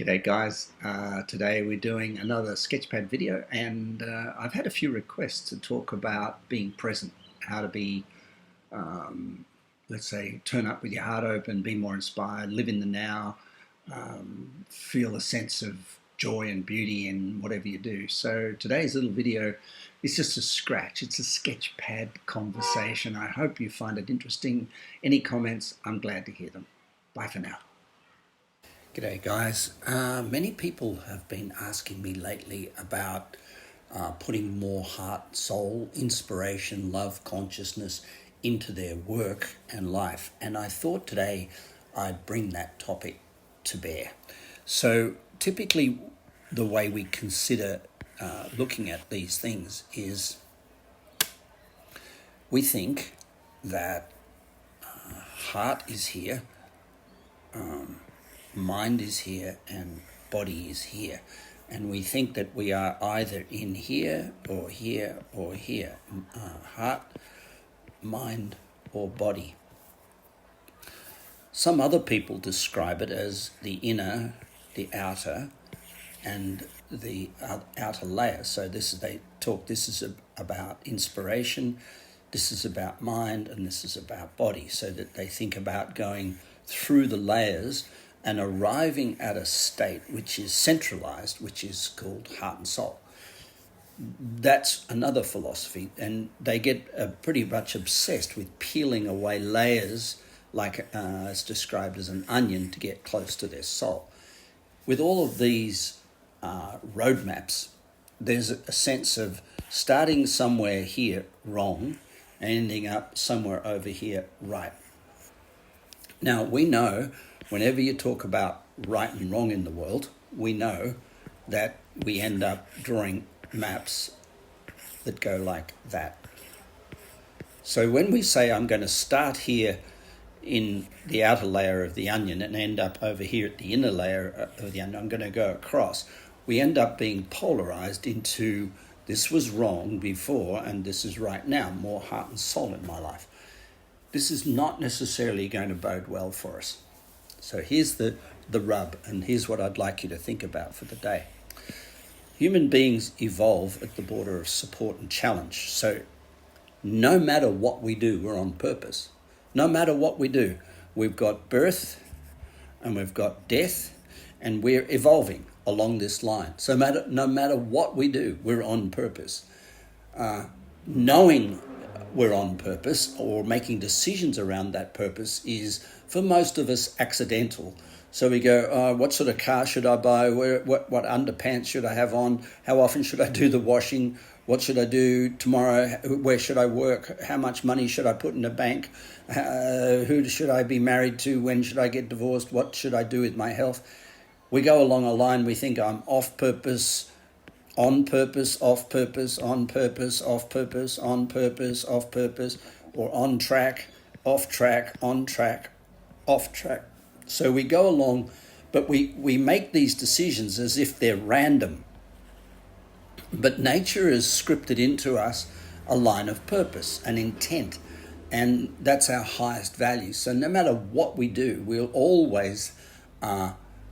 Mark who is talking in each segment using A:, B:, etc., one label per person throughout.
A: G'day guys, today we're doing another sketchpad video and I've had a few requests to talk about being present, how to be, let's say, turn up with your heart open, be more inspired, live in the now, feel a sense of joy and beauty in whatever you do. So today's little video is just a scratch, it's a sketchpad conversation. I hope you find it interesting. Any comments, I'm glad to hear them. Bye for now. G'day guys. Many people have been asking me lately about putting more heart, soul, inspiration, love, consciousness into their work and life. And I thought today I'd bring that topic to bear. So typically the way we consider looking at these things is we think that heart is here, mind is here and body is here, and we think that we are either in here or here or here, heart, mind or body. Some other people describe it as the inner, the outer, and the outer layer. So this is about inspiration, this is about mind, and this is about body, so that they think about going through the layers and arriving at a state which is centralized, which is called heart and soul. That's another philosophy, and they get pretty much obsessed with peeling away layers, like it's described as an onion, to get close to their soul. With all of these roadmaps, there's a sense of starting somewhere here wrong and ending up somewhere over here right. Now, we know whenever you talk about right and wrong in the world, we know that we end up drawing maps that go like that. So when we say I'm going to start here in the outer layer of the onion and end up over here at the inner layer of the onion, I'm going to go across, we end up being polarized into this was wrong before and this is right now, more heart and soul in my life. This is not necessarily going to bode well for us. So here's the rub, and here's what I'd like you to think about for the day. Human beings evolve at the border of support and challenge. So no matter what we do, we're on purpose. No matter what we do, we've got birth and we've got death, and we're evolving along this line. So no matter what we do, we're on purpose. Knowing we're on purpose or making decisions around that purpose is, for most of us, accidental. So we go, what sort of car should I buy? What underpants should I have on? How often should I do the washing? What should I do tomorrow? Where should I work? How much money should I put in the bank? Who should I be married to? When should I get divorced? What should I do with my health? We go along a line, we think I'm off purpose, on purpose, off purpose, on purpose, off purpose, on purpose, off purpose, or on track, off track, on track, off track. So we go along, but we make these decisions as if they're random. But nature has scripted into us a line of purpose, an intent, and that's our highest value. So no matter what we do, we'll always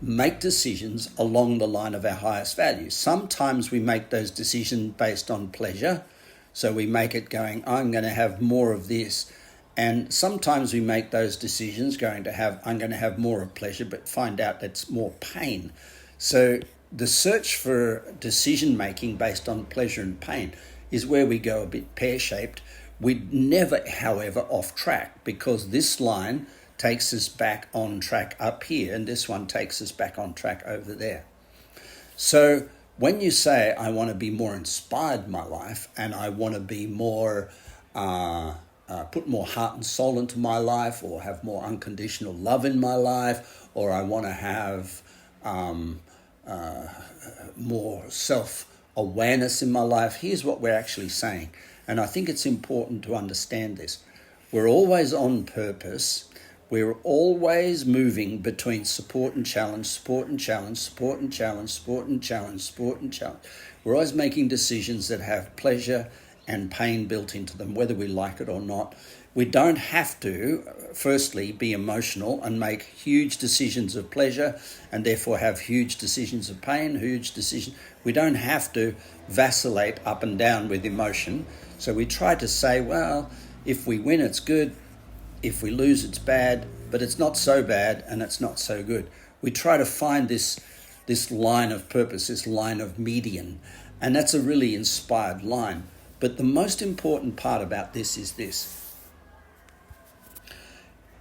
A: make decisions along the line of our highest values. Sometimes we make those decisions based on pleasure. So we make it going, I'm going to have more of this. And sometimes we make those decisions I'm going to have more of pleasure, but find out that's more pain. So the search for decision making based on pleasure and pain is where we go a bit pear-shaped. We never, however, off track, because this line takes us back on track up here, and this one takes us back on track over there. So when you say, I want to be more inspired in my life, and I want to be more, put more heart and soul into my life, or have more unconditional love in my life, or I want to have more self-awareness in my life, here's what we're actually saying. And I think it's important to understand this. We're always on purpose. We're always moving between support and challenge, support and challenge, support and challenge, support and challenge, support and challenge. We're always making decisions that have pleasure and pain built into them, whether we like it or not. We don't have to, firstly, be emotional and make huge decisions of pleasure and therefore have huge decisions of pain, We don't have to vacillate up and down with emotion. So we try to say, well, if we win, it's good. If we lose, it's bad, but it's not so bad and it's not so good. We try to find this line of purpose, this line of median, and that's a really inspired line. But the most important part about this is this.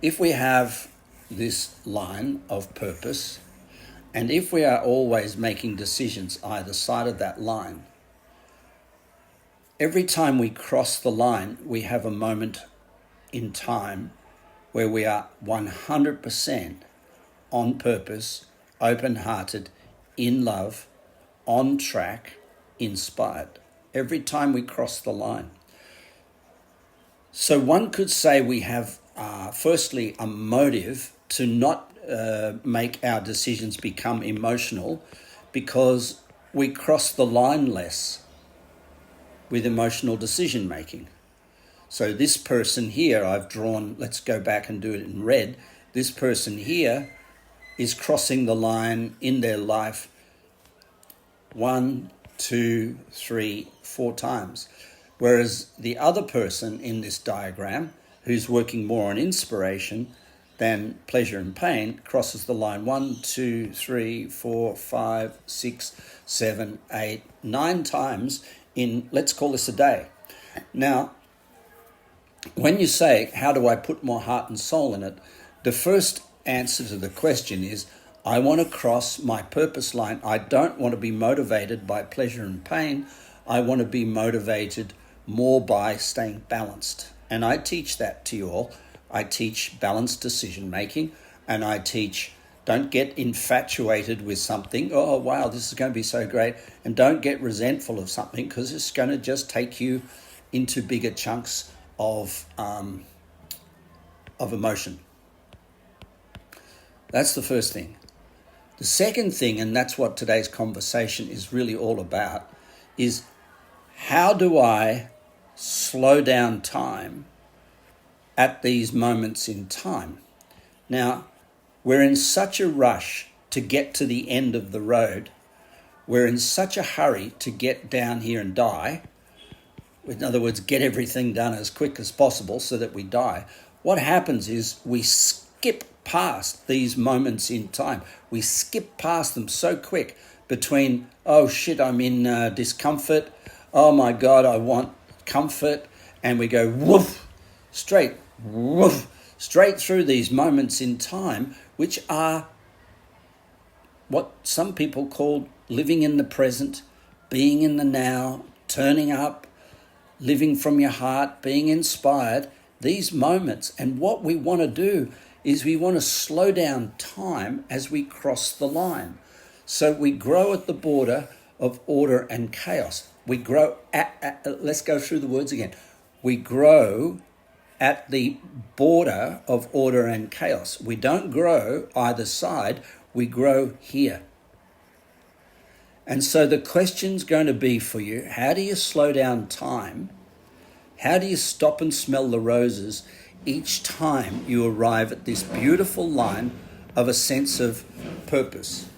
A: If we have this line of purpose, and if we are always making decisions either side of that line, every time we cross the line, we have a moment in time where we are 100% on purpose, open-hearted, in love, on track, inspired. Every time we cross the line. So one could say we have, firstly, a motive to not make our decisions become emotional because we cross the line less with emotional decision making. So this person here, I've drawn, let's go back and do it in red. This person here is crossing the line in their life 1, 2, 3, 4 times. Whereas the other person in this diagram, who's working more on inspiration than pleasure and pain, crosses the line 1, 2, 3, 4, 5, 6, 7, 8, 9 times in, let's call this a day. Now, when you say, how do I put more heart and soul in it? The first answer to the question is, I want to cross my purpose line. I don't want to be motivated by pleasure and pain. I want to be motivated more by staying balanced. And I teach that to you all. I teach balanced decision making, and I teach don't get infatuated with something. Oh, wow, this is going to be so great. And don't get resentful of something because it's going to just take you into bigger chunks of emotion. That's the first thing. The second thing, and that's what today's conversation is really all about, is how do I slow down time at these moments in time? Now, we're in such a rush to get to the end of the road. We're in such a hurry to get down here and die. In other words, get everything done as quick as possible so that we die. What happens is we skip past these moments in time. We skip past them so quick between, oh shit, I'm in discomfort. Oh my God, I want comfort. And we go woof, straight through these moments in time, which are what some people call living in the present, being in the now, turning up, living from your heart, being inspired, these moments. And what we want to do is we want to slow down time as we cross the line. So we grow at the border of order and chaos. We grow let's go through the words again. We grow at the border of order and chaos. We don't grow either side, we grow here. And so the question's going to be for you, how do you slow down time? How do you stop and smell the roses each time you arrive at this beautiful line of a sense of purpose?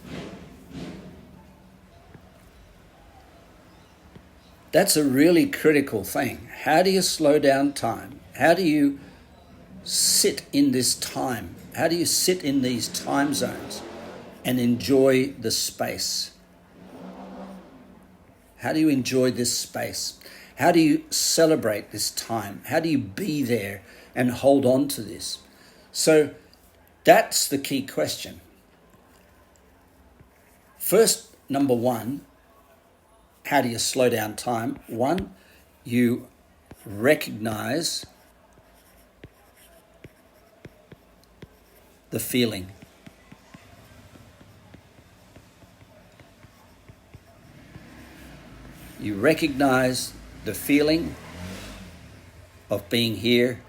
A: That's a really critical thing. How do you slow down time? How do you sit in this time? How do you sit in these time zones and enjoy the space? How do you enjoy this space? How do you celebrate this time? How do you be there and hold on to this? So that's the key question. First, number one, how do you slow down time? One, you recognize the feeling. You recognize the feeling of being here,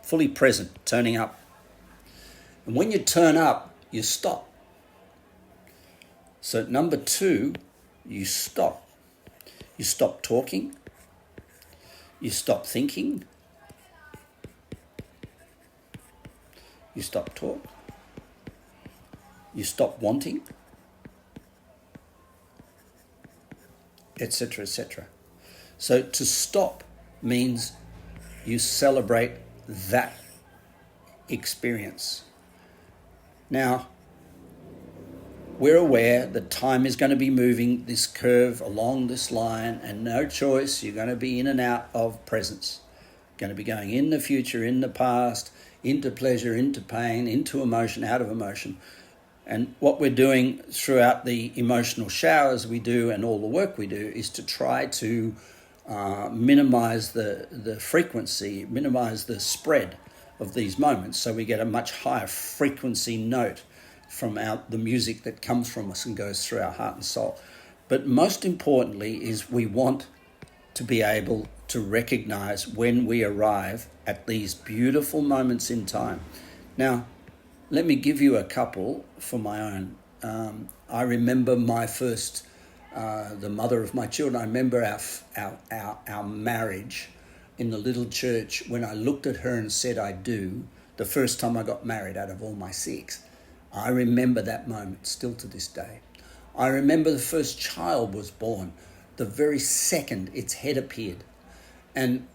A: fully present, turning up. And when you turn up, you stop. So number two, you stop. You stop talking. You stop thinking. you stop talk, you stop wanting, etc., etc. So to stop means you celebrate that experience. Now, we're aware that time is going to be moving this curve along this line, and no choice, you're going to be in and out of presence. Going to be going in the future, in the past, into pleasure, into pain, into emotion, out of emotion. And what we're doing throughout the emotional showers we do and all the work we do is to try to minimize the frequency, minimize the spread of these moments, so we get a much higher frequency note from the music that comes from us and goes through our heart and soul. But most importantly is we want to be able to recognize when we arrive at these beautiful moments in time. Now, let me give you a couple for my own. I remember my first, the mother of my children. I remember our marriage in the little church when I looked at her and said, I do, the first time I got married out of all my 6. I remember that moment still to this day. I remember the first child was born, the very second its head appeared. And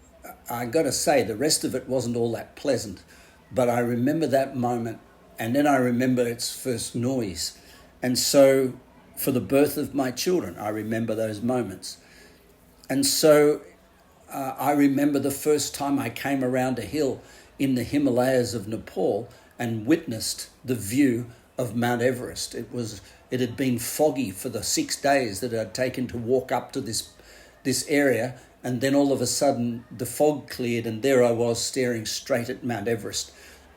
A: I got to say, the rest of it wasn't all that pleasant, but I remember that moment, and then I remember its first noise. And so for the birth of my children, I remember those moments. And so I remember the first time I came around a hill in the Himalayas of Nepal and witnessed the view of Mount Everest. It had been foggy for the 6 days that it had taken to walk up to this area, and then all of a sudden the fog cleared, and there I was staring straight at Mount Everest,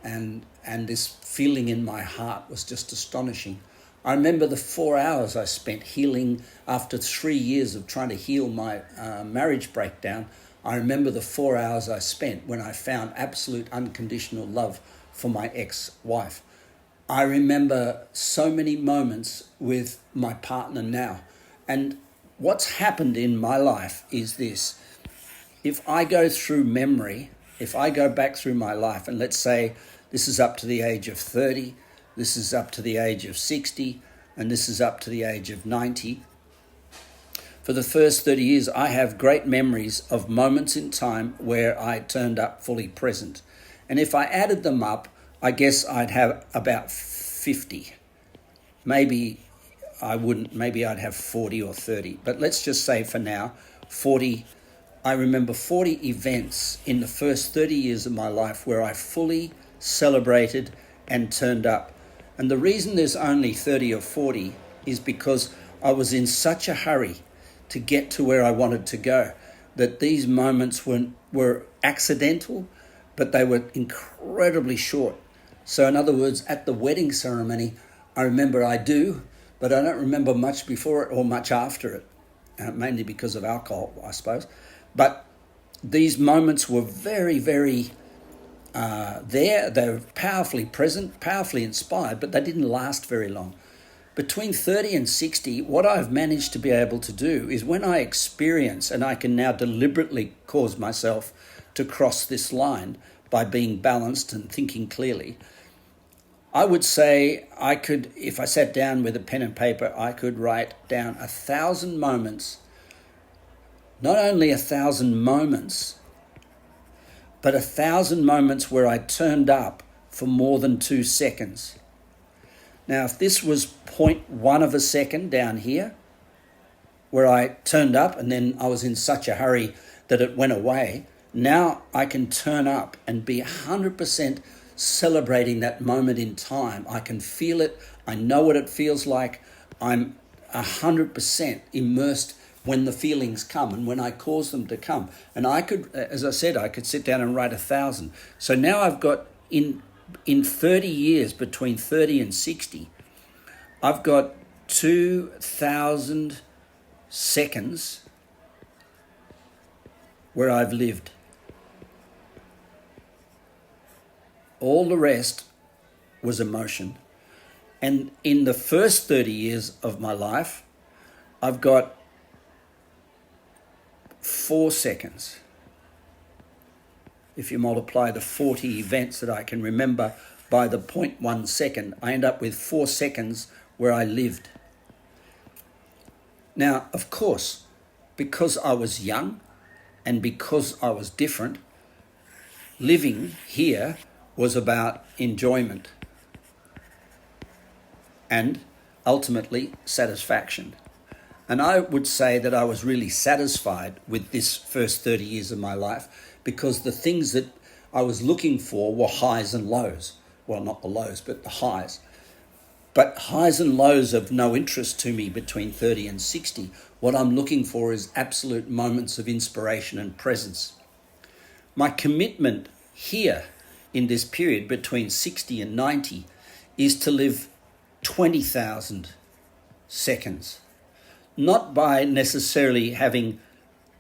A: and this feeling in my heart was just astonishing. I remember the 4 hours I spent healing after 3 years of trying to heal my marriage breakdown. I remember the 4 hours I spent when I found absolute unconditional love for my ex-wife. I remember so many moments with my partner now. And what's happened in my life is this. If I go through memory, if I go back through my life, and let's say this is up to the age of 30, this is up to the age of 60, and this is up to the age of 90. For the first 30 years, I have great memories of moments in time where I turned up fully present. And if I added them up, I guess I'd have about 50. Maybe I wouldn't, maybe I'd have 40 or 30. But let's just say for now, 40. I remember 40 events in the first 30 years of my life where I fully celebrated and turned up. And the reason there's only 30 or 40 is because I was in such a hurry to get to where I wanted to go that these moments were accidental, but they were incredibly short. So in other words, at the wedding ceremony, I remember I do, but I don't remember much before it or much after it, mainly because of alcohol, I suppose. But these moments were very, very there. They were powerfully present, powerfully inspired, but they didn't last very long. Between 30 and 60, what I've managed to be able to do is when I experience, and I can now deliberately cause myself to cross this line by being balanced and thinking clearly, I would say I could, if I sat down with a pen and paper, I could write down 1,000 moments, not only 1,000 moments, but 1,000 moments where I turned up for more than 2 seconds. Now, if this was 0.1 of a second down here, where I turned up and then I was in such a hurry that it went away, now I can turn up and be 100% celebrating that moment in time. I can feel it. I know what it feels like. I'm 100% immersed when the feelings come and when I cause them to come. And I could, as I said, I could sit down and write 1,000. So now I've got in 30 years, between 30 and 60, I've got 2,000 seconds where I've lived. All the rest was emotion. And in the first 30 years of my life, I've got 4 seconds. If you multiply the 40 events that I can remember by the 0.1 second, I end up with 4 seconds where I lived. Now, of course, because I was young and because I was different, living here was about enjoyment and ultimately satisfaction. And I would say that I was really satisfied with this first 30 years of my life because the things that I was looking for were highs and lows. Well, not the lows, but the highs. But highs and lows of no interest to me between 30 and 60. What I'm looking for is absolute moments of inspiration and presence. My commitment here in this period between 60 and 90 is to live 20,000 seconds. Not by necessarily having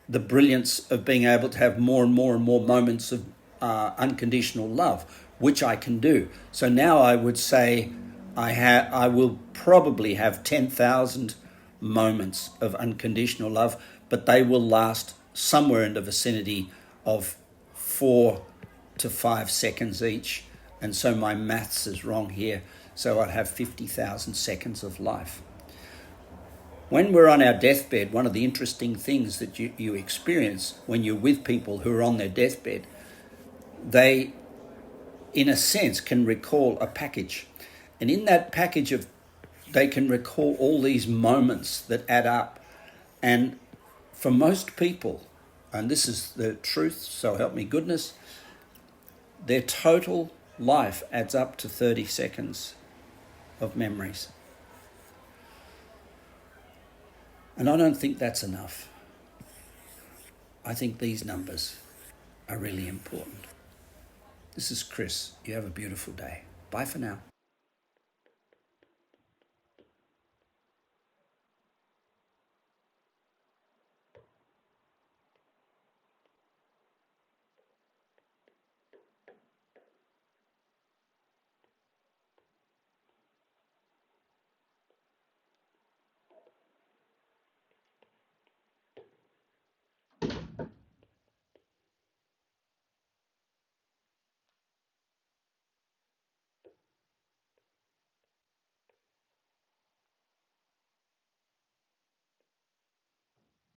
A: the brilliance of being able to have more and more and more moments of unconditional love, which I can do. So now I would say I will probably have 10,000 moments of unconditional love, but they will last somewhere in the vicinity of 4 to 5 seconds each. And so my maths is wrong here. So I'd have 50,000 seconds of life. When we're on our deathbed, one of the interesting things that you experience when you're with people who are on their deathbed, they, in a sense, can recall a package. And in that package they can recall all these moments that add up. And for most people, and this is the truth, so help me goodness, their total life adds up to 30 seconds of memories. And I don't think that's enough. I think these numbers are really important. This is Chris. You have a beautiful day. Bye for now.